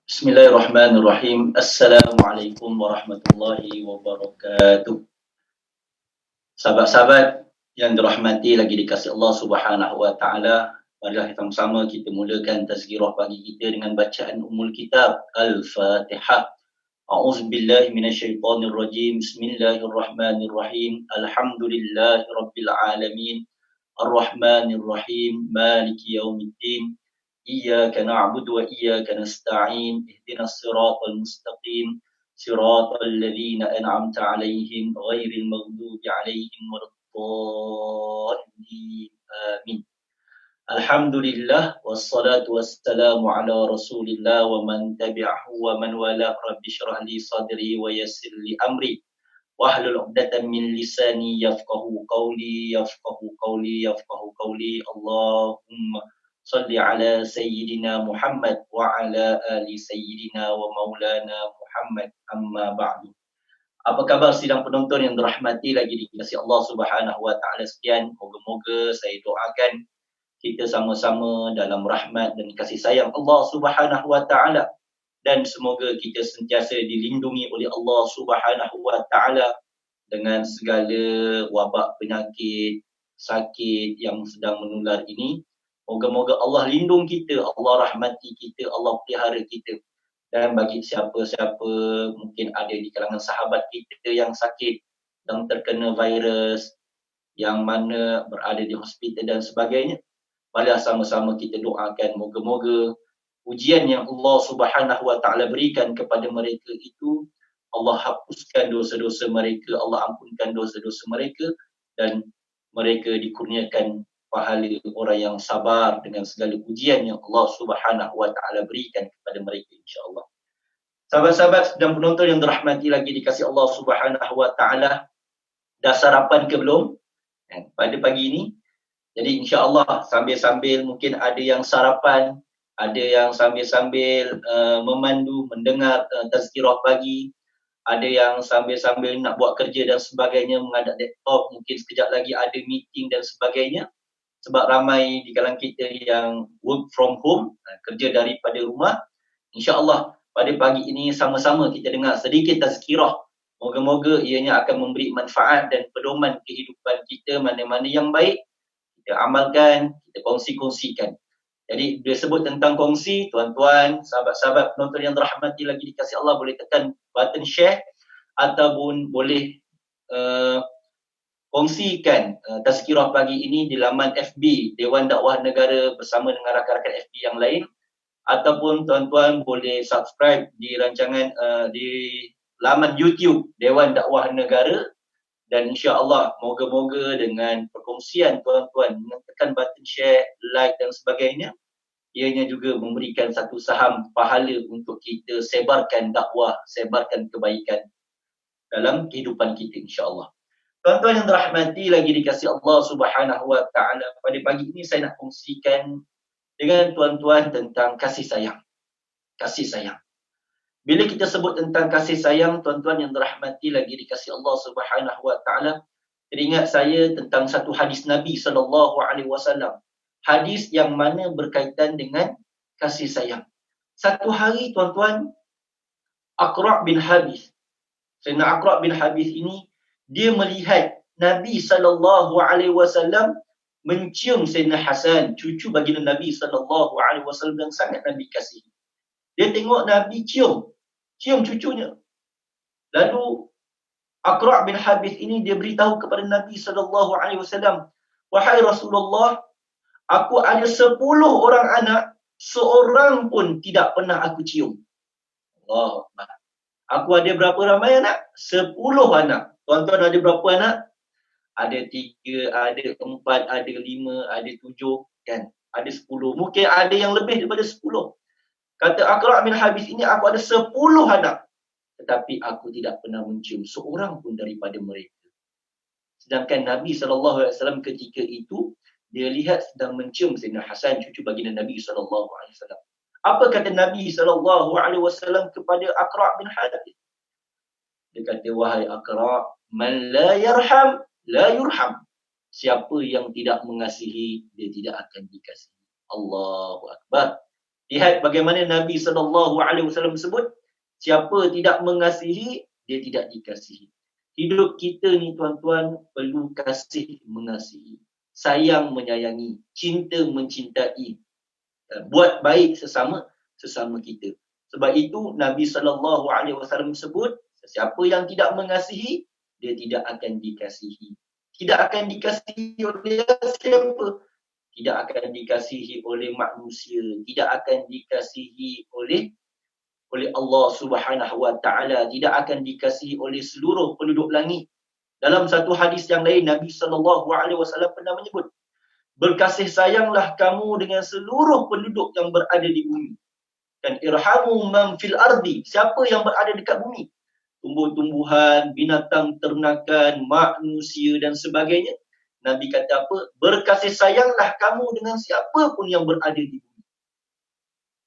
Bismillahirrahmanirrahim. Assalamualaikum warahmatullahi wabarakatuh. Sahabat-sahabat yang dirahmati lagi dikasihi Allah Subhanahu wa taala, marilah sama-sama kita mulakan tazkirah pagi kita dengan bacaan Ummul Kitab Al-Fatihah. A'udzubillahi minasyaitonir rajim. Bismillahirrahmanirrahim. Alhamdulillahirabbil alamin. Ar-Rahmanir-Rahim. Maliki yaumiddin. Iyyaka na'budu wa iyyaka nasta'in. Ihdinas siratal mustaqim. Siratal ladzina an'amta 'alaihim ghairil maghdubi 'alaihim waladdallin. Amin. Alhamdulillah wassalatu wassalamu ala Rasulillah wa man tabi'ahu wa man wala. Rabbi shrah li sadri wa yassir li amri wahlul 'uqdatam min lisani yafqahu qawli. Allahumma salli ala sayyidina Muhammad wa ala ali sayyidina wa maulana Muhammad, amma ba'du. Apa khabar sidang penonton yang dirahmati lagi dikasihi Allah Subhanahu wa taala sekalian? Moga-moga saya doakan kita sama-sama dalam rahmat dan kasih sayang Allah Subhanahu wa taala, dan semoga kita sentiasa dilindungi oleh Allah Subhanahu wa taala dengan segala wabak penyakit, sakit yang sedang menular ini. Moga-moga Allah lindung kita, Allah rahmati kita, Allah pelihara kita. Dan bagi siapa-siapa mungkin ada di kalangan sahabat kita yang sakit, yang terkena virus, yang mana berada di hospital dan sebagainya, marilah sama-sama kita doakan moga-moga ujian yang Allah Subhanahu wa taala berikan kepada mereka itu, Allah hapuskan dosa-dosa mereka, Allah ampunkan dosa-dosa mereka, dan mereka dikurniakan pahala orang yang sabar dengan segala ujian yang Allah Subhanahu wa taala berikan kepada mereka, insya-Allah. Sahabat-sahabat dan penonton yang dirahmati lagi dikasihi Allah Subhanahu wa taala, dah sarapan ke belum? Pada pagi ini. Jadi insya-Allah sambil-sambil mungkin ada yang sarapan, ada yang sambil-sambil memandu mendengar tazkirah pagi, ada yang sambil-sambil nak buat kerja dan sebagainya, menghadap laptop, mungkin sekejap lagi ada meeting dan sebagainya. Sebab ramai di kalangan kita yang work from home, kerja daripada rumah. InsyaAllah pada pagi ini sama-sama kita dengar sedikit tazkirah. Moga-moga ianya akan memberi manfaat dan pedoman kehidupan kita, mana-mana yang baik kita amalkan, kita kongsi-kongsikan. Jadi dia sebut tentang kongsi, tuan-tuan, sahabat-sahabat penonton yang dirahmati lagi dikasihi Allah, boleh tekan button share ataupun boleh kongsikan tazkirah pagi ini di laman FB Dewan Dakwah Negara bersama dengan rakan-rakan FB yang lain, ataupun tuan-tuan boleh subscribe di rancangan di laman YouTube Dewan Dakwah Negara. Dan insya-Allah moga-moga dengan perkongsian tuan-tuan, tekan button share, like dan sebagainya, ianya juga memberikan satu saham pahala untuk kita sebarkan dakwah, sebarkan kebaikan dalam kehidupan kita, insya-Allah. Tuan-tuan yang dirahmati lagi dikasihi Allah Subhanahu wa taala, pada pagi ini saya nak kongsikan dengan tuan-tuan tentang kasih sayang. Kasih sayang. Bila kita sebut tentang kasih sayang, tuan-tuan yang dirahmati lagi dikasihi Allah Subhanahu wa taala, teringat saya tentang satu hadis Nabi sallallahu alaihi wasallam. Hadis yang mana berkaitan dengan kasih sayang. Satu hari tuan-tuan, Aqra' bin Habis, Sayyidina Aqra' bin Habis ini, dia melihat Nabi sallallahu alaihi wasallam mencium Sayyidina Hasan, cucu baginda Nabi sallallahu alaihi wasallam yang sangat Nabi kasihi. Dia tengok Nabi cium cucunya. Lalu Aqra' bin Habis ini dia beritahu kepada Nabi sallallahu alaihi wasallam, "Wahai Rasulullah, aku ada 10 orang anak, seorang pun tidak pernah aku cium." Allahu Akbar. Aku ada berapa ramai anak? 10 anak. Tuan-tuan ada berapa anak? Ada 3, ada 4, ada 5, ada 7, kan? Ada 10. Mungkin ada yang lebih daripada 10. Kata Aqra' bin Habis ini, aku ada 10 anak, tetapi aku tidak pernah mencium seorang pun daripada mereka. Sedangkan Nabi SAW ketika itu, dia lihat sedang mencium Sayyidina Hasan, cucu baginda Nabi SAW. Apa kata Nabi SAW kepada Aqra' bin Habis? Dia kata, "Wahai Aqra', man la yarham, la yurham." Siapa yang tidak mengasihi, dia tidak akan dikasihi. Allahu Akbar. Lihat bagaimana Nabi SAW sebut, siapa tidak mengasihi, dia tidak dikasihi. Hidup kita ni tuan-tuan perlu kasih mengasihi, sayang menyayangi, cinta mencintai, buat baik sesama kita. Sebab itu Nabi SAW sebut, siapa yang tidak mengasihi, dia tidak akan dikasihi. Tidak akan dikasihi oleh siapa? Tidak akan dikasihi oleh manusia, tidak akan dikasihi oleh Allah Subhanahu wa taala, tidak akan dikasihi oleh seluruh penduduk langit. Dalam satu hadis yang lain, Nabi SAW pernah menyebut, berkasih sayanglah kamu dengan seluruh penduduk yang berada di bumi. Dan irhamu man fil ardi, siapa yang berada dekat bumi, tumbuh-tumbuhan, binatang ternakan, manusia dan sebagainya. Nabi kata apa? Berkasih sayanglah kamu dengan siapa pun yang berada di bumi,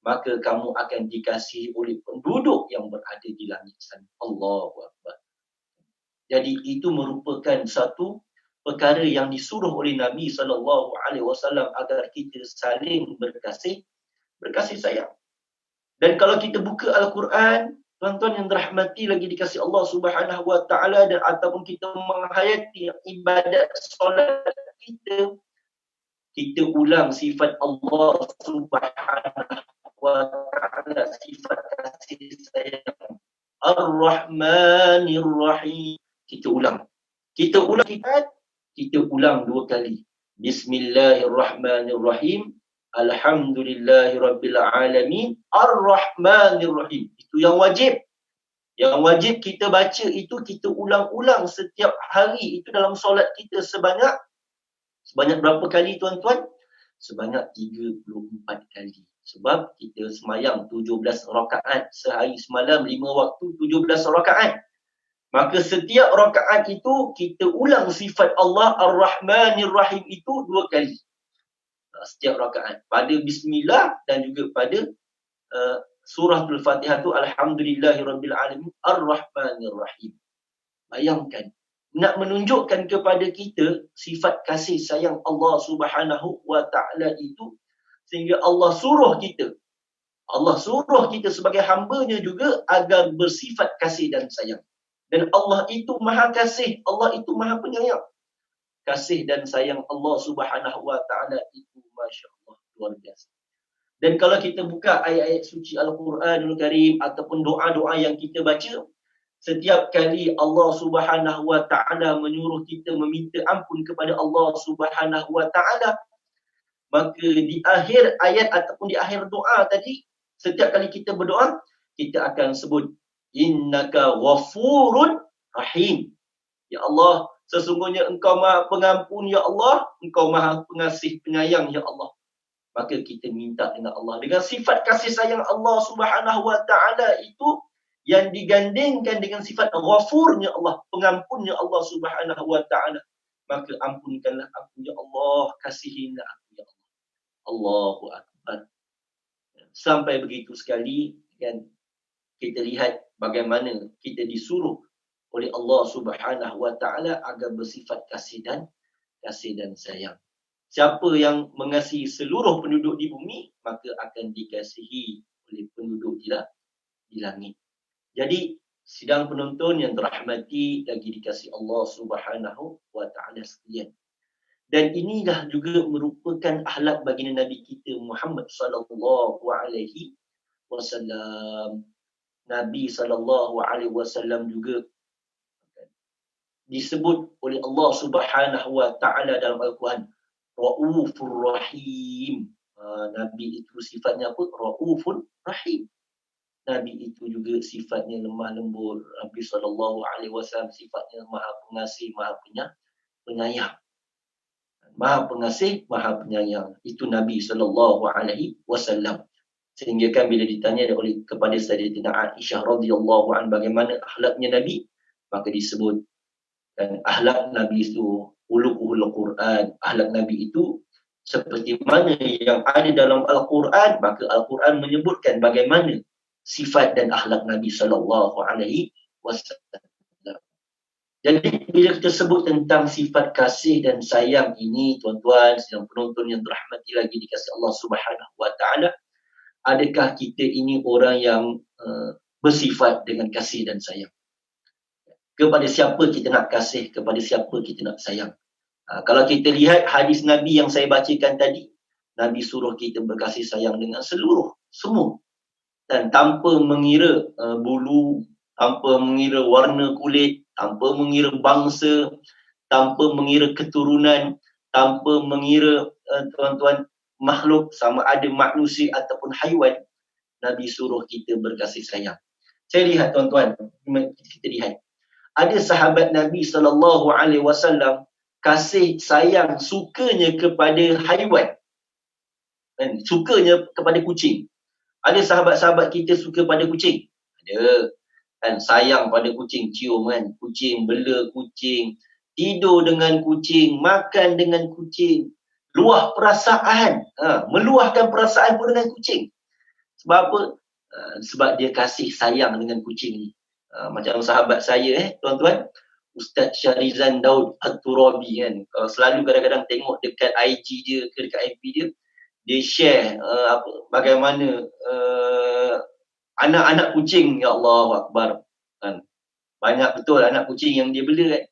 maka kamu akan dikasihi oleh penduduk yang berada di langit sana. Allahu Akbar. Jadi itu merupakan satu perkara yang disuruh oleh Nabi SAW agar kita saling berkasih sayang. Dan kalau kita buka Al-Quran, tuan-tuan yang dirahmati lagi dikasih Allah Subhanahu wa taala, dan ataupun kita menghayati ibadat solat kita ulang sifat Allah Subhanahu wa taala, sifat kasih sayang Ar-Rahmanir Rahim. Kita ulang kita ulang 2 kali. Bismillahirrahmanirrahim, Alhamdulillahirabbil alamin, Ar-Rahmanir-Rahim. Itu yang wajib. Yang wajib kita baca itu kita ulang-ulang setiap hari itu dalam solat kita sebanyak berapa kali tuan-tuan? Sebanyak 34 kali. Sebab kita semayang 17 rakaat sehari semalam, 5 waktu 17 rakaat. Maka setiap rakaat itu kita ulang sifat Allah Ar-Rahmanir-Rahim itu 2 kali. Setiap rakaat, pada bismillah dan juga pada surah Al-Fatihah tu Alhamdulillahirabbil alamin Ar-Rahmanir Rahim. Bayangkan, nak menunjukkan kepada kita sifat kasih sayang Allah Subhanahu wa taala itu, sehingga Allah suruh kita sebagai hamba-Nya juga agar bersifat kasih dan sayang. Dan Allah itu Maha Kasih, Allah itu Maha Penyayang. Kasih dan sayang Allah Subhanahu wa taala itu masya-Allah luar biasa. Dan kalau kita buka ayat-ayat suci Al-Quranul Karim ataupun doa-doa yang kita baca, setiap kali Allah Subhanahu wa taala menyuruh kita meminta ampun kepada Allah Subhanahu wa taala, maka di akhir ayat ataupun di akhir doa tadi, setiap kali kita berdoa, kita akan sebut innaka ghafurun rahim. Ya Allah, sesungguhnya Engkau Maha Pengampun, Ya Allah. Engkau Maha Pengasih Penyayang, Ya Allah. Maka kita minta dengan Allah, dengan sifat kasih sayang Allah Subhanahu wa taala itu yang digandingkan dengan sifat ghafurnya Allah, pengampunnya Allah Subhanahu wa taala. Maka ampunkanlah aku, Ya Allah. Kasihilah aku, Ya Allah. Allahu Akbar. Sampai begitu sekali, kan, kita lihat bagaimana kita disuruh oleh Allah Subhanahu wa taala agar bersifat kasih dan sayang. Siapa yang mengasihi seluruh penduduk di bumi, maka akan dikasihi oleh penduduk di langit. Jadi sidang penonton yang dirahmati lagi dikasihi Allah Subhanahu wa taala sekalian. Dan inilah juga merupakan akhlak baginda Nabi kita Muhammad sallallahu alaihi wasallam. Nabi sallallahu alaihi wasallam juga disebut oleh Allah Subhanahu wa taala dalam Al-Quran Raufur Rahim. Nabi itu sifatnya apa? Raufur Rahim. Nabi itu juga sifatnya lemah lembut. Nabi sallallahu alaihi wasallam sifatnya Maha Pengasih, Maha Penyayang. Maha Pengasih, Maha Penyayang. Itu Nabi sallallahu alaihi wasallam. Sehingga kan bila ditanya kepada Sayyidatina Aisyah radhiyallahu anha bagaimana akhlaknya Nabi, maka disebut dan akhlak Nabi itu uluhul Quran. Akhlak Nabi itu seperti mana yang ada dalam Al-Quran, maka Al-Quran menyebutkan bagaimana sifat dan akhlak Nabi sallallahu alaihi wasallam. Jadi bila kita sebut tentang sifat kasih dan sayang ini, tuan-tuan, sidang penonton yang dirahmati lagi dikasihi Allah Subhanahu wa taala, adakah kita ini orang yang bersifat dengan kasih dan sayang? Kepada siapa kita nak kasih, kepada siapa kita nak sayang? Kalau kita lihat hadis Nabi yang saya bacakan tadi, Nabi suruh kita berkasih sayang dengan semua, dan tanpa mengira bulu, tanpa mengira warna kulit, tanpa mengira bangsa, tanpa mengira keturunan, tanpa mengira tuan-tuan makhluk sama ada manusia ataupun haiwan. Nabi suruh kita berkasih sayang. Saya lihat tuan-tuan, kita lihat ada sahabat Nabi SAW kasih sayang, sukanya kepada haiwan, sukanya kepada kucing. Ada sahabat-sahabat kita suka pada kucing, ada kan, sayang pada kucing, cium kan kucing, bela kucing, tidur dengan kucing, makan dengan kucing, luah perasaan, meluahkan perasaan pun dengan kucing. Sebab apa? Sebab dia kasih sayang dengan kucing ni. Macam sahabat saya tuan-tuan, Ustaz Syarizan Daud At-Turabi kan, selalu kadang-kadang tengok dekat IG dia ke dekat FB dia share bagaimana anak-anak kucing, ya Allah Akbar kan. Banyak betul anak kucing yang dia bela kan.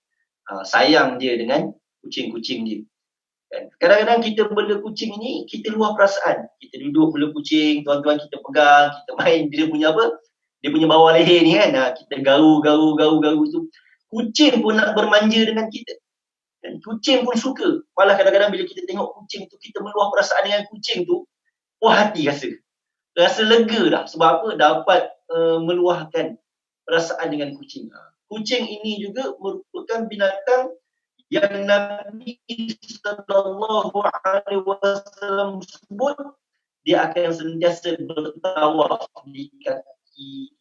Sayang dia dengan kucing-kucing dia kan. Kadang-kadang kita bela kucing ni, kita luah perasaan. Kita duduk bela kucing, tuan-tuan, kita pegang, kita main, dia punya apa? Dia punya bawah leher ni kan, kita garu tu. Kucing pun nak bermanja dengan kita. Dan kucing pun suka. Malah kadang-kadang bila kita tengok kucing tu, kita meluah perasaan dengan kucing tu, puas hati rasa lega dah. Sebab apa? Dapat meluahkan perasaan dengan kucing. Kucing ini juga merupakan binatang yang Nabi SAW sebut dia akan sentiasa bertawaf di kaki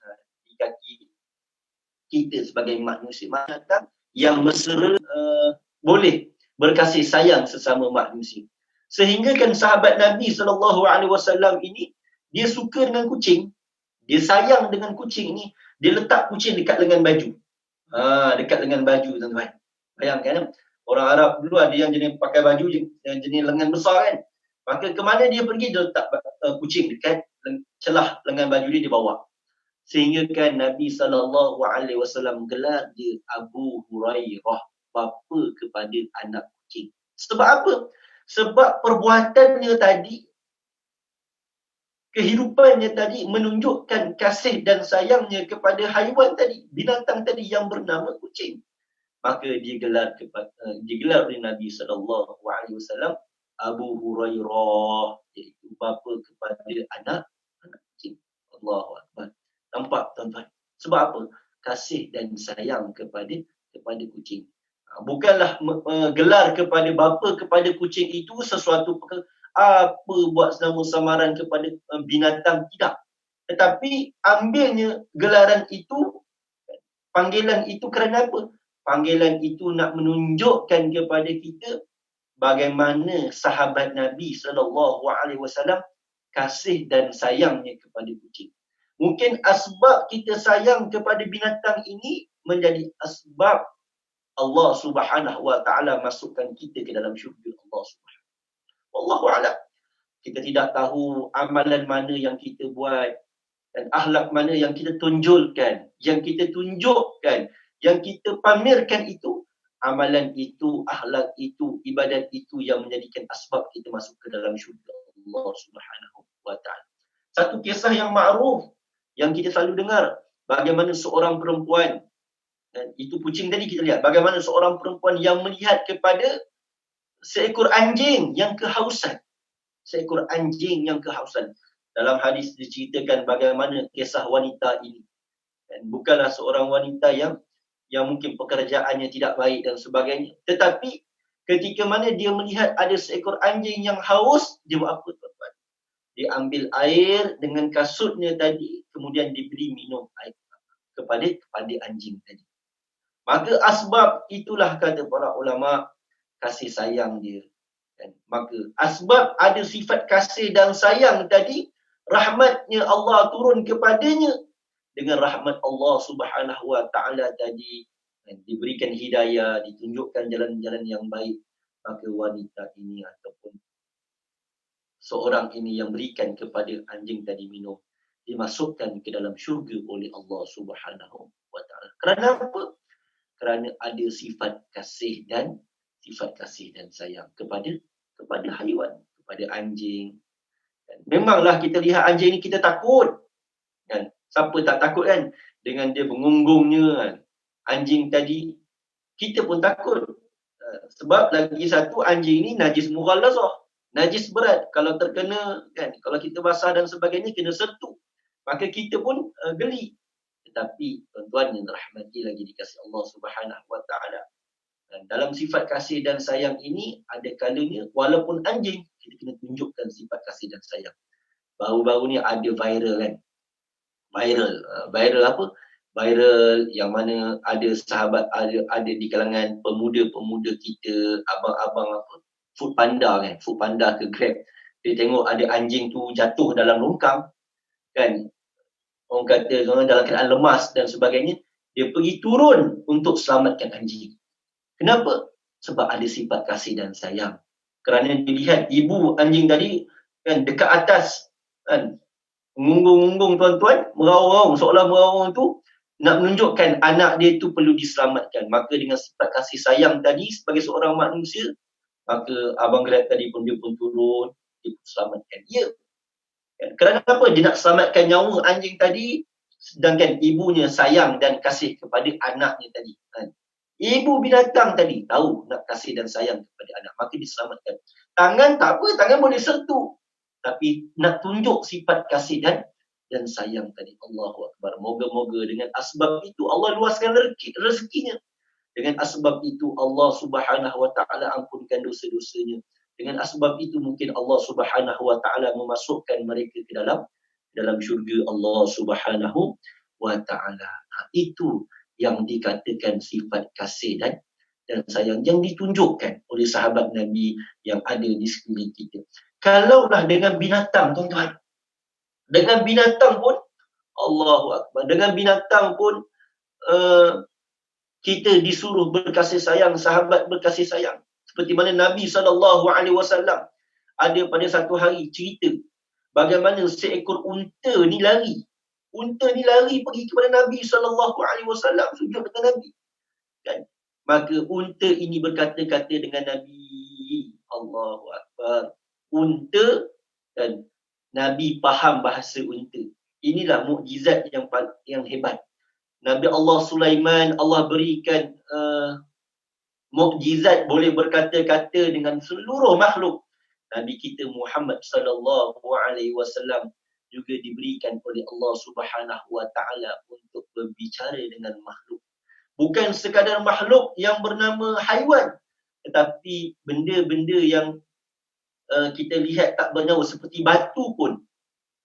kita sebagai manusia. Binatang yang mesra, boleh berkasih sayang sesama manusia. Sehingga kan sahabat Nabi SAW ini, dia suka dengan kucing, dia sayang dengan kucing ni, dia letak kucing dekat lengan baju. Dekat lengan baju tuan-tuan. Bayangkan orang Arab dulu ada yang jenis pakai baju yang jenis lengan besar kan. Maka ke mana dia pergi, dia letak kucing dekat celah lengan baju dia bawa. Sehingga kan Nabi SAW gelar dia Abu Hurairah, bapa kepada anak kucing. Sebab apa? Sebab perbuatannya tadi, kehidupannya tadi menunjukkan kasih dan sayangnya kepada haiwan tadi, binatang tadi yang bernama kucing. Maka digelar oleh Nabi SAW Abu Hurairah, iaitu bapa kepada anak kucing. Allahu Akbar. Nampak tuan-tuan? Sebab apa? Kasih dan sayang kepada kucing. Bukanlah gelar kepada bapa kepada kucing itu sesuatu apa buat nama samaran kepada binatang, tidak. Tetapi ambilnya gelaran itu, panggilan itu kerana apa? Panggilan itu nak menunjukkan kepada kita bagaimana sahabat Nabi SAW kasih dan sayangnya kepada kucing. Mungkin asbab kita sayang kepada binatang ini menjadi asbab Allah Subhanahu Wa Taala masukkan kita ke dalam syurga Allah Subhanahu. Wallahu a'lam. Kita tidak tahu amalan mana yang kita buat dan akhlak mana yang kita tunjukkan, yang kita pamerkan itu, amalan itu, akhlak itu, ibadat itu yang menjadikan asbab kita masuk ke dalam syurga Allah Subhanahu Wa Taala. Satu kisah yang makruf yang kita selalu dengar, bagaimana seorang perempuan, dan itu kucing tadi kita lihat, bagaimana seorang perempuan yang melihat kepada seekor anjing yang kehausan. Seekor anjing yang kehausan. Dalam hadis diceritakan bagaimana kisah wanita ini. Dan bukanlah seorang wanita yang mungkin pekerjaannya tidak baik dan sebagainya. Tetapi ketika mana dia melihat ada seekor anjing yang haus, dia buat apa tuan-tuan? Dia ambil air dengan kasutnya tadi, kemudian diberi minum air kepada anjing tadi. Maka asbab itulah kata para ulama, kasih sayang dia. Dan maka asbab ada sifat kasih dan sayang tadi, rahmatnya Allah turun kepadanya, dengan rahmat Allah Subhanahu Wa Taala tadi, dan diberikan hidayah, ditunjukkan jalan-jalan yang baik, maka wanita ini ataupun seorang ini yang berikan kepada anjing tadi minum, dimasukkan ke dalam syurga oleh Allah Subhanahu wa taala. Kerana apa? Kerana ada sifat kasih dan sayang kepada haiwan, kepada anjing. Memanglah kita lihat anjing ni kita takut, kan? Siapa tak takut kan? Dengan dia mengunggungnya kan. Anjing tadi kita pun takut. Sebab lagi satu anjing ni najis mughalazah. Najis berat. Kalau terkena kan, kalau kita basah dan sebagainya kena sentuh, maka kita pun geli. Tetapi tuan-tuan yang dirahmati lagi dikasihi Allah Subhanahu wa taala, dalam sifat kasih dan sayang ini ada kalanya walaupun anjing kita kena tunjukkan sifat kasih dan sayang. Baru-baru ni ada viral kan. Viral apa? Viral yang mana ada sahabat, ada di kalangan pemuda-pemuda kita, abang-abang apa, food panda kan, food panda ke Grab. Dia tengok ada anjing tu jatuh dalam longkang kan. Orang kata dalam keadaan lemas dan sebagainya, dia pergi turun untuk selamatkan anjing. Kenapa? Sebab ada sifat kasih dan sayang. Kerana dilihat ibu anjing tadi kan dekat atas kan, mengunggung-unggung tuan-tuan, meraung-raung, seolah meraung tu nak menunjukkan anak dia tu perlu diselamatkan. Maka dengan sifat kasih sayang tadi sebagai seorang manusia, maka abang Grab tadi pun dia pun turun, dia pun selamatkan dia. Kerana apa? Dia nak selamatkan nyawa anjing tadi, sedangkan ibunya sayang dan kasih kepada anaknya tadi kan. Ibu binatang tadi tahu nak kasih dan sayang kepada anak, maka diselamatkan. Tangan tak apa, tangan boleh sentuh, tapi nak tunjuk sifat kasih dan sayang tadi. Allahu Akbar. Moga-moga dengan asbab itu Allah luaskan rezekinya. Dengan asbab itu Allah Subhanahu wa taala ampunkan dosa-dosanya. Dengan asbab itu mungkin Allah Subhanahu wa taala memasukkan mereka ke dalam syurga Allah Subhanahu wa taala. Itu yang dikatakan sifat kasih dan sayang yang ditunjukkan oleh sahabat Nabi yang ada di sekeliling kita. Kalaulah dengan binatang tuan-tuan, dengan binatang pun Allahu Akbar, dengan binatang pun kita disuruh berkasih sayang, sahabat berkasih sayang. Seperti mana Nabi SAW ada pada satu hari cerita bagaimana seekor unta ni lari. Unta ni lari pergi kepada Nabi SAW, sujud dengan Nabi. Kan? Maka unta ini berkata-kata dengan Nabi. Allahu Akbar. Unta dan Nabi faham bahasa unta. Inilah mukjizat yang hebat. Nabi Allah Sulaiman, Allah berikan mukjizat boleh berkata-kata dengan seluruh makhluk. Nabi kita Muhammad sallallahu alaihi wasallam juga diberikan oleh Allah Subhanahu wa taala untuk berbicara dengan makhluk. Bukan sekadar makhluk yang bernama haiwan, tetapi benda-benda yang kita lihat tak bernyawa seperti batu pun,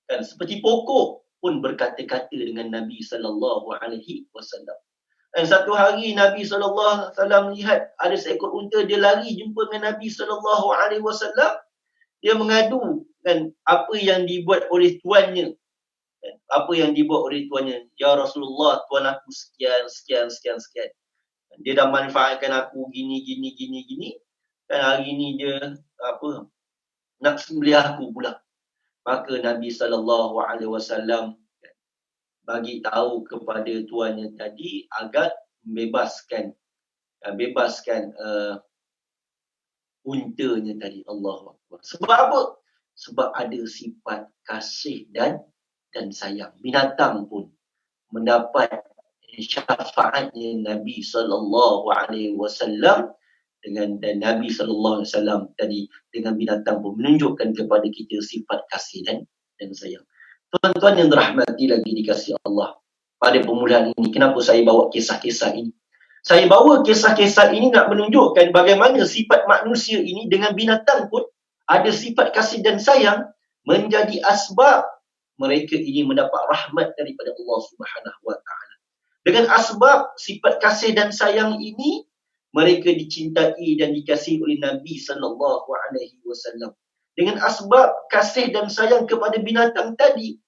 kan, seperti pokok pun berkata-kata dengan Nabi sallallahu alaihi wasallam. Dan satu hari Nabi sallallahu alaihi wasallam lihat ada seekor unta, dia lari jumpa dengan Nabi sallallahu alaihi wasallam. Dia mengadu kan apa yang dibuat oleh tuannya. Kan, apa yang dibuat oleh tuannya. Ya Rasulullah, tuan aku sekian. Dia dah manfaatkan aku gini. Dan hari ni dia nak sembelih aku pula. Maka Nabi sallallahu alaihi wasallam bagi tahu kepada tuannya tadi agar membebaskan untanya tadi. Allahu Akbar. Sebab apa? Sebab ada sifat kasih dan sayang. Binatang pun mendapat syafaatnya Nabi sallallahu alaihi wasallam dan Nabi sallallahu alaihi wasallam tadi dengan binatang pun menunjukkan kepada kita sifat kasih dan sayang. Tuan-tuan yang dirahmati lagi dikasihi Allah, pada permulaan ini kenapa saya bawa kisah-kisah ini? Saya bawa kisah-kisah ini nak menunjukkan bagaimana sifat manusia ini dengan binatang pun ada sifat kasih dan sayang menjadi asbab mereka ini mendapat rahmat daripada Allah Subhanahu wa taala. Dengan asbab sifat kasih dan sayang ini mereka dicintai dan dikasihi oleh Nabi sallallahu alaihi wasallam. Dengan asbab kasih dan sayang kepada binatang tadi,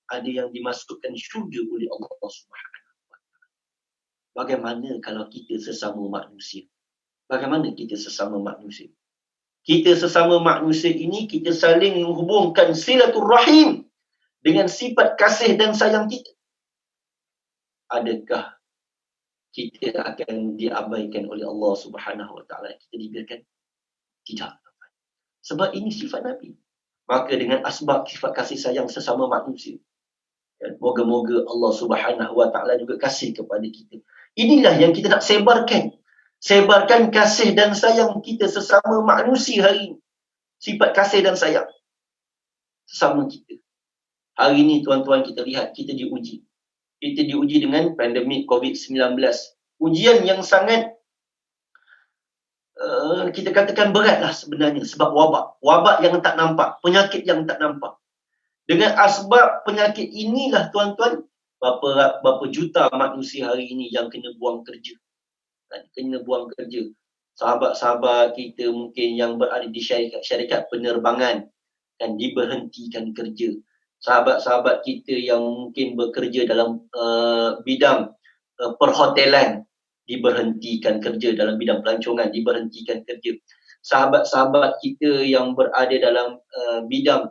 ada yang dimasukkan syurga oleh Allah Subhanahu wa taala. Bagaimana kalau kita sesama manusia? Bagaimana kita sesama manusia? Kita sesama manusia ini, kita saling menghubungkan silaturrahim dengan sifat kasih dan sayang kita. Adakah kita akan diabaikan oleh Allah Subhanahu Wa Taala? Kita dibiarkan? Tidak. Sebab ini sifat Nabi. Maka dengan asbab sifat kasih sayang sesama manusia, moga-moga Allah Subhanahu Wa Taala juga kasih kepada kita. Inilah yang kita nak sebarkan. Sebarkan kasih dan sayang kita sesama manusia hari ini. Sifat kasih dan sayang sesama kita. Hari ini tuan-tuan, kita lihat kita diuji. Kita diuji dengan pandemik COVID-19. Ujian yang sangat kita katakan beratlah sebenarnya, sebab wabak yang tak nampak, penyakit yang tak nampak. Dengan asbab penyakit inilah tuan-tuan, berapa juta manusia hari ini yang kena buang kerja. Kena buang kerja. Sahabat-sahabat kita mungkin yang berada di syarikat penerbangan kan diberhentikan kerja. Sahabat-sahabat kita yang mungkin bekerja dalam bidang perhotelan diberhentikan kerja, dalam bidang pelancongan diberhentikan kerja. Sahabat-sahabat kita yang berada dalam bidang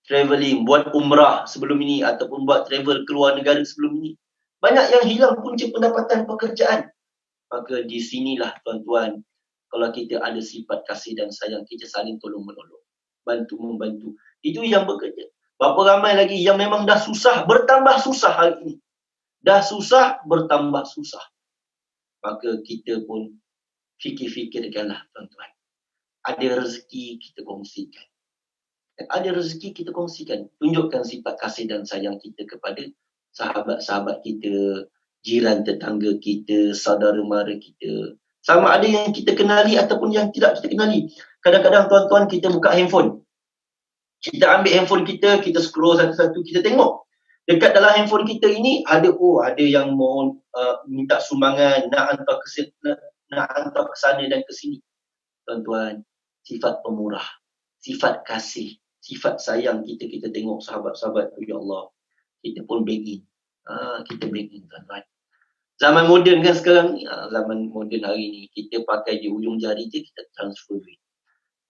travelling, buat umrah sebelum ini ataupun buat travel keluar negara sebelum ini, banyak yang hilang punca pendapatan pekerjaan. Maka di sinilah tuan-tuan, kalau kita ada sifat kasih dan sayang, kita saling tolong-menolong, bantu-membantu. Itu yang bekerja. Berapa ramai lagi yang memang dah susah, bertambah susah hari ini. Dah susah, bertambah susah. Maka kita pun fikir-fikirkanlah tuan-tuan. Ada rezeki kita kongsikan. Ada rezeki kita kongsikan. Tunjukkan sifat kasih dan sayang kita kepada sahabat-sahabat kita, jiran tetangga kita, saudara mara kita. Sama ada yang kita kenali ataupun yang tidak kita kenali. Kadang-kadang tuan-tuan, kita buka handphone. Kita ambil handphone kita scroll satu-satu, kita tengok. Dekat dalam handphone kita ini ada yang mau minta sumbangan, nak hantar ke sana dan ke sini. Tuan-tuan, sifat pemurah, sifat kasih, sifat sayang kita tengok sahabat-sahabat tu, ya Allah, kita pun bank in. Kita bank in, tuan-tuan. Zaman moden kan sekarang ni, zaman moden hari ni, kita pakai di ujung jari je, kita transfer duit.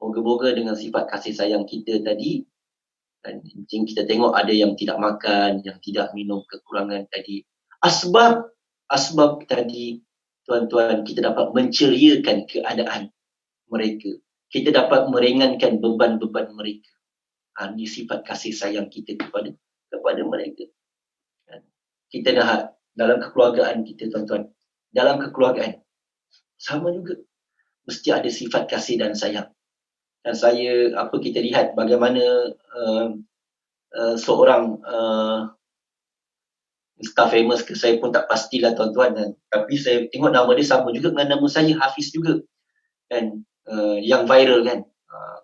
Moga-moga dengan sifat kasih sayang kita tadi, dan kita tengok ada yang tidak makan, yang tidak minum, kekurangan tadi. Asbab tadi, tuan-tuan, kita dapat menceriakan keadaan mereka. Kita dapat meringankan beban-beban mereka. Ini sifat kasih sayang kita kepada mereka. Kita dah dalam kekeluargaan kita, tuan-tuan. Dalam kekeluargaan, sama juga. Mesti ada sifat kasih dan sayang. Dan kita lihat bagaimana seorang star famous, saya pun tak pastilah tuan-tuan, tapi saya tengok nama dia sama juga dengan nama saya, Hafiz juga kan, yang viral kan,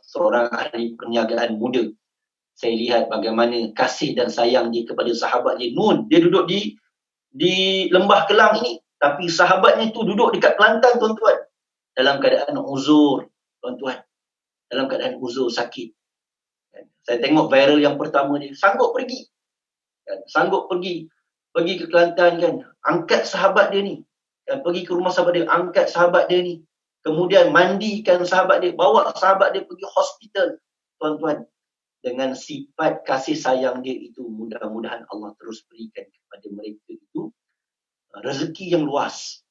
seorang ahli perniagaan muda. Saya lihat bagaimana kasih dan sayang dia kepada sahabat dia, Nun. Dia duduk di Lembah Kelang ini, tapi sahabatnya tu duduk dekat Kelantan, tuan-tuan, dalam keadaan uzur, tuan-tuan, dalam keadaan uzur, sakit. Saya tengok viral yang pertama dia, sanggup pergi ke Kelantan kan, angkat sahabat dia ni, kan, pergi ke rumah sahabat dia, angkat sahabat dia ni, kemudian mandikan sahabat dia, bawa sahabat dia pergi hospital, tuan-tuan. Dengan sifat kasih sayang dia itu, mudah-mudahan Allah terus berikan kepada mereka itu rezeki yang luas,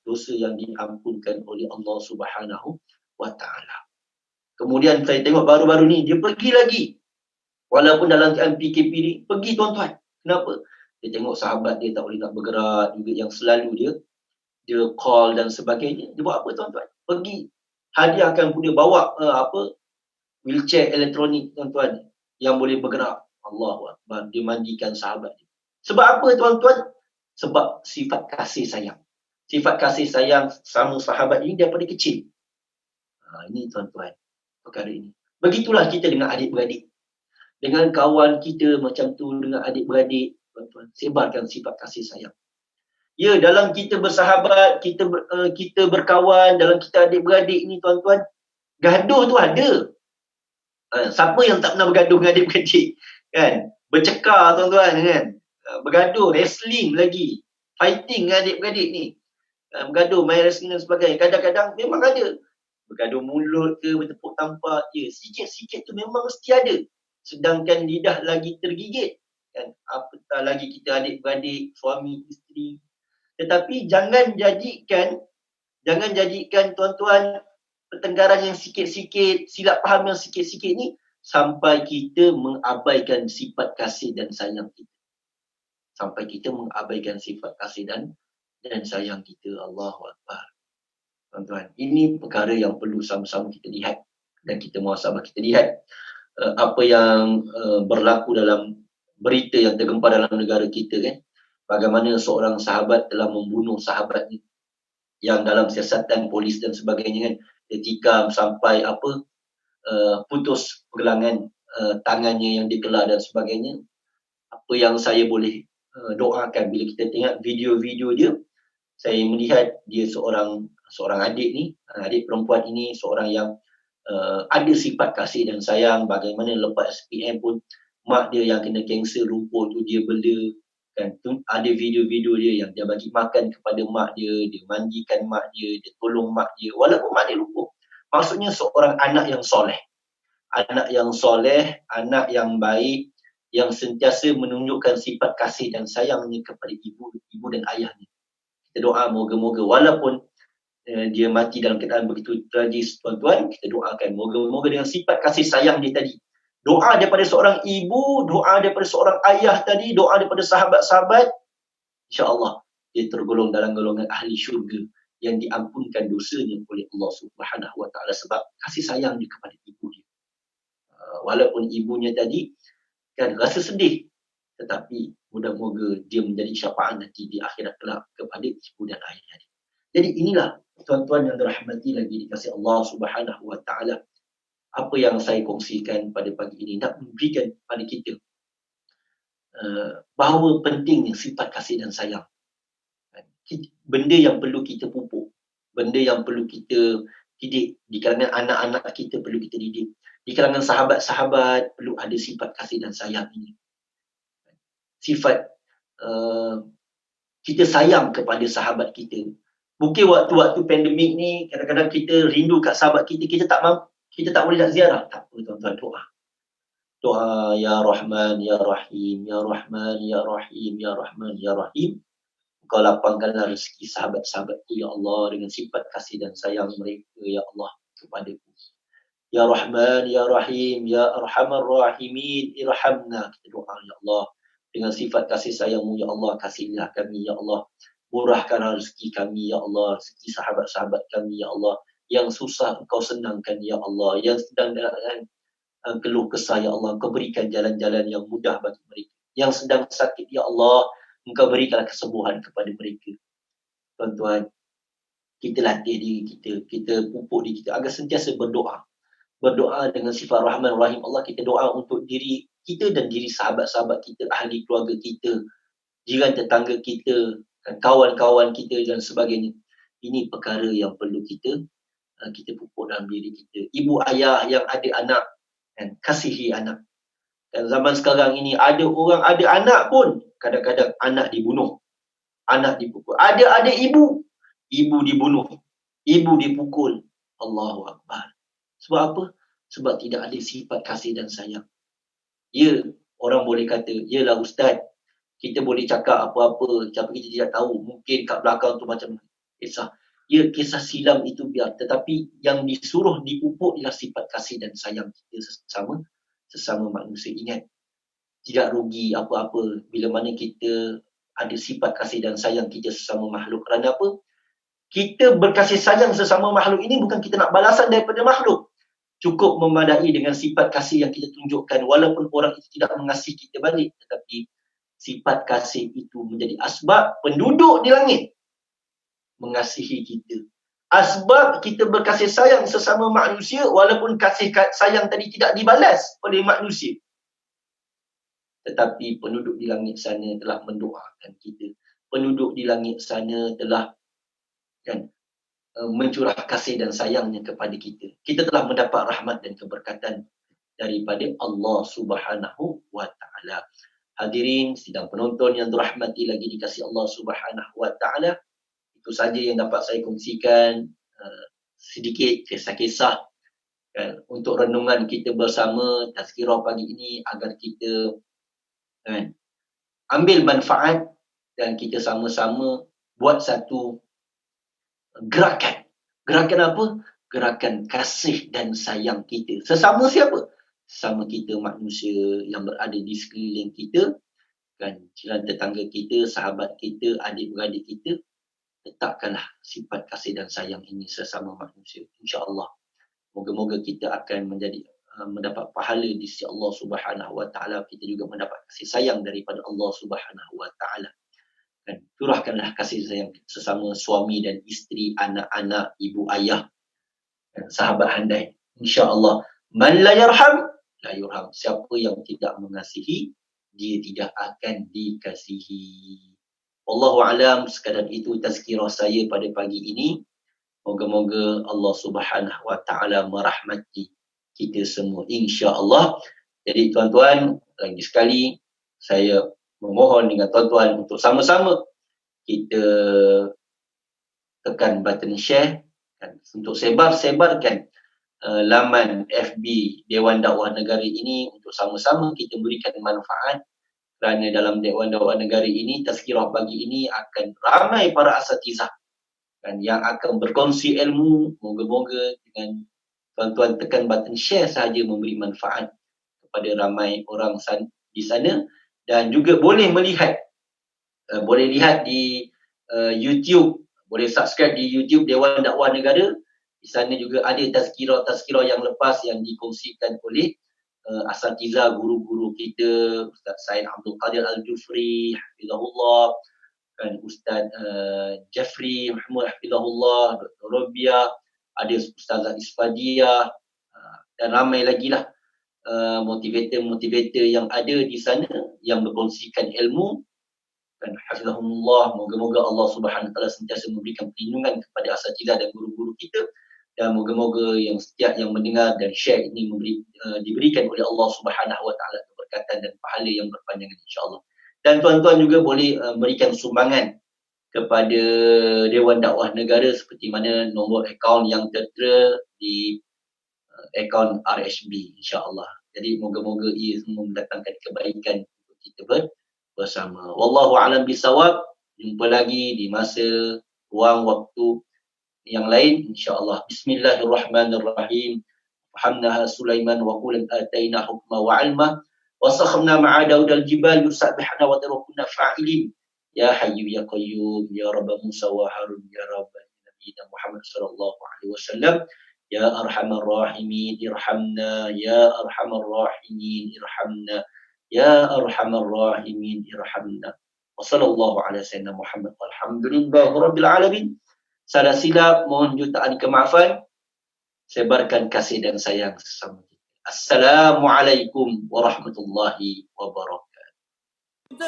dosa yang diampunkan oleh Allah Subhanahu Wa Taala. Kemudian saya tengok baru-baru ni dia pergi lagi, walaupun dalam PKP ni, pergi, tuan-tuan. Kenapa? Dia tengok sahabat dia tak boleh nak bergerak juga, yang selalu dia call dan sebagainya. Dia buat apa, tuan-tuan? Pergi, hadiahkan pun dia bawa wheelchair elektronik, tuan-tuan, yang boleh bergerak. Allahu Akbar, dia mandikan sahabat dia. Sebab apa, tuan-tuan? Sebab sifat kasih sayang. Sifat kasih sayang sama sahabat ini daripada kecil. Ini, tuan-tuan, perkara ini. Begitulah kita dengan adik-beradik. Dengan kawan kita macam tu, dengan adik-beradik, tuan-tuan, sebarkan sifat kasih sayang. Ya, dalam kita bersahabat, kita berkawan, dalam kita adik-beradik ni, tuan-tuan, gaduh tu ada. Siapa yang tak pernah bergaduh dengan adik-beradik, kan? Bercekar, tuan-tuan, kan? Bergaduh, wrestling lagi, fighting dengan adik-beradik ni. bergaduh, main wrestling dan sebagainya. Kadang-kadang memang ada bergaduh mulut ke, bertepuk tampar, ya sikit-sikit tu memang mesti ada. Sedangkan lidah lagi tergigit, kan, apatah lagi kita adik-beradik, suami, isteri. Tetapi jangan jadikan tuan-tuan pertengkaran yang sikit-sikit, silap faham yang sikit-sikit ni sampai kita mengabaikan sifat kasih dan sayang kita. Sampai kita mengabaikan sifat kasih dan sayang kita. Allahu Akbar. Tuan-tuan, ini perkara yang perlu sama-sama kita lihat dan kita muhasabah. Kita lihat apa yang berlaku dalam berita yang tergempar dalam negara kita, kan. Bagaimana seorang sahabat telah membunuh sahabatnya yang dalam siasatan polis dan sebagainya, kan. Ketika sampai putus pergelangan tangannya yang dikelar dan sebagainya. Apa yang saya boleh doakan bila kita tengok video-video dia, saya melihat dia seorang adik ni, adik perempuan ini seorang yang ada sifat kasih dan sayang. Bagaimana lepas SPM pun mak dia yang kena kanser lumpuh tu dia bela, kan. Ada video-video dia yang dia bagi makan kepada mak dia mandikan mak dia tolong mak dia walaupun mak dia lumpuh. Maksudnya seorang anak yang soleh, anak yang baik, yang sentiasa menunjukkan sifat kasih dan sayangnya kepada ibu dan ayahnya. Kita doa moga-moga walaupun dia mati dalam keadaan begitu tragis, tuan-tuan, kita doakan moga-moga dengan sifat kasih sayang dia tadi, doa daripada seorang ibu, doa daripada seorang ayah tadi, doa daripada sahabat-sahabat, insya-Allah dia tergolong dalam golongan ahli syurga yang diampunkan dosanya oleh Allah Subhanahu Wa Taala sebab kasih sayang dia kepada ibu dia. Walaupun ibunya tadi kan rasa sedih, tetapi moga-moga dia menjadi syafaat nanti di akhirat kelak kepada ibu dan ayah dia. Jadi inilah tuan-tuan yang dirahmati lagi dikasihi Allah Subhanahu Wa Taala, apa yang saya kongsikan pada pagi ini nak memberikan kepada kita bahawa pentingnya sifat kasih dan sayang. Benda yang perlu kita pupuk, benda yang perlu kita didik. Di kalangan anak-anak kita perlu kita didik. Di kalangan sahabat-sahabat perlu ada sifat kasih dan sayang ini. Sifat kita sayang kepada sahabat kita. Mungkin waktu-waktu pandemik ni kadang-kadang kita rindu kat sahabat kita, kita tak boleh nak ziarah. Tak apa tuan-tuan, doa ya Rahman ya Rahim, ya Rahman ya Rahim, ya Rahman ya Rahim. Kau lapangkanlah rezeki sahabat-sahabatku ya Allah dengan sifat kasih dan sayang mereka ya Allah kepadaku. Ya Rahman ya Rahim, ya Arhamar Rahimin, irhamna. Kita doa ya Allah dengan sifat kasih sayangmu ya Allah, kasihilah kami ya Allah. Murahkan rezeki kami ya Allah, rezeki sahabat-sahabat kami ya Allah. Yang susah Engkau senangkan ya Allah, yang sedang dalam keluh kesah ya Allah, Engkau berikan jalan-jalan yang mudah bagi mereka. Yang sedang sakit ya Allah, Engkau berikan kesembuhan kepada mereka. Tuan-tuan, kita latih diri kita pupuk diri kita agar sentiasa berdoa dengan sifat Rahman Rahim Allah. Kita doa untuk diri kita dan diri sahabat-sahabat kita, ahli keluarga kita, jiran tetangga kita, kawan-kawan kita dan sebagainya. Ini perkara yang perlu kita pupuk dalam diri kita. Ibu ayah yang ada anak, kan, kasihi anak. Dan zaman sekarang ini ada orang ada anak pun kadang-kadang anak dibunuh, anak dipukul. Ada ibu dibunuh, ibu dipukul. Allahu Akbar. Sebab apa? Sebab tidak ada sifat kasih dan sayang. Ya, orang boleh kata, yalah ustaz, kita boleh cakap apa-apa, tapi kita tidak tahu. Mungkin kat belakang tu macam kisah. Ya, kisah silam itu biar. Tetapi yang disuruh dipupuk ialah sifat kasih dan sayang kita sesama manusia. Ingat, tidak rugi apa-apa bila mana kita ada sifat kasih dan sayang kita sesama makhluk. Kerana apa? Kita berkasih sayang sesama makhluk ini bukan kita nak balasan daripada makhluk. Cukup memadai dengan sifat kasih yang kita tunjukkan walaupun orang itu tidak mengasihi kita balik. Tetapi sifat kasih itu menjadi asbab penduduk di langit mengasihi kita. Asbab kita berkasih sayang sesama manusia walaupun kasih sayang tadi tidak dibalas oleh manusia. Tetapi penduduk di langit sana telah mendoakan kita. Penduduk di langit sana telah mencurah kasih dan sayangnya kepada kita. Kita telah mendapat rahmat dan keberkatan daripada Allah Subhanahu Wa Taala. Hadirin sidang penonton yang dirahmati lagi dikasihi Allah Subhanahu Wa Taala, Itu saja yang dapat saya kongsikan, sedikit kisah-kisah kan, untuk renungan kita bersama tazkirah pagi ini, agar kita kan, ambil manfaat dan kita sama-sama buat satu gerakan. Gerakan apa? Gerakan kasih dan sayang kita. Sesama siapa? Sesama kita manusia yang berada di sekeliling kita, kan, jiran tetangga kita, sahabat kita, adik-beradik kita. Letakkanlah sifat kasih dan sayang ini sesama manusia. InsyaAllah. Moga-moga kita akan mendapat pahala di sisi Allah Subhanahu Wa Taala. Kita juga mendapat kasih sayang daripada Allah Subhanahu Wa Taala. Dan curahkanlah kasih sayang sesama suami dan isteri, anak-anak, ibu ayah, dan sahabat handai. InsyaAllah. Man la yarham, la yurham. Siapa yang tidak mengasihi, dia tidak akan dikasihi. Wallahu alam, sekadar itu tazkirah saya pada pagi ini. Moga-moga Allah Subhanahu Wa Taala merahmati kita semua, insya-Allah. Jadi tuan-tuan, lagi sekali saya memohon dengan tuan-tuan untuk sama-sama kita tekan button share dan untuk sebarkan laman FB Dewan Dakwah Negara ini, untuk sama-sama kita berikan manfaat. Kerana dalam Dewan Dakwah Negara ini, tazkirah pagi ini akan ramai para asatizah kan, yang akan berkongsi ilmu. Moga-moga dengan tuan-tuan tekan button share sahaja memberi manfaat kepada ramai orang di sana. Dan juga boleh melihat, boleh lihat di YouTube, boleh subscribe di YouTube Dewan Dakwah Negara. Di sana juga ada tazkirah yang lepas yang dikongsikan oleh asatizah, guru-guru kita, Ustaz Said Abdul Qadir Al-Jufri hafizahullah, kan, Ustaz Jafri Mahmud hafizahullah, Dr. Robia, ada Ustazah Isfadiyah, dan ramai lagi lah motivator yang ada di sana yang berkongsikan ilmu, dan hafizahumullah. Moga-moga Allah Subhanahu Wa Taala sentiasa memberikan perlindungan kepada asatizah dan guru-guru kita. Dan moga-moga yang setiap yang mendengar dan share ini diberikan oleh Allah Subhanahu Wa Taala keberkatan dan pahala yang berpanjangan, insya-Allah. Dan tuan-tuan juga boleh berikan sumbangan kepada Dewan Dakwah Negara seperti mana nombor akaun yang tertera di akaun RHB, insya-Allah. Jadi moga-moga ia semua mendatangkan kebaikan untuk kita bersama. Wallahu a'lam bisawab. Jumpa lagi di masa ruang waktu yang lain, insya-Allah. Bismillahirrahmanirrahim. Fahamnaha Sulaiman wa qulan ataina hukma wa ilma wa sakhamna ma'a Daud al-jibal yusabbihna wa tarakuna fa'ilin. Ya Hayyu ya Qayyum ya Rabb Musa wa Harun ya Rabb Nabi Muhammad sallallahu alaihi wasallam. Ya Arhamar Rahimin irhamna, ya Arhamar Rahimin irhamna, ya Arhamar Rahimin irhamna. Wa sallallahu ala sayyidina Muhammad walhamdulillahi rabbil alamin. Salah silap mohon jutaan kemaafan. Sebarkan kasih dan sayang sesama kita. Assalamualaikum warahmatullahi wabarakatuh.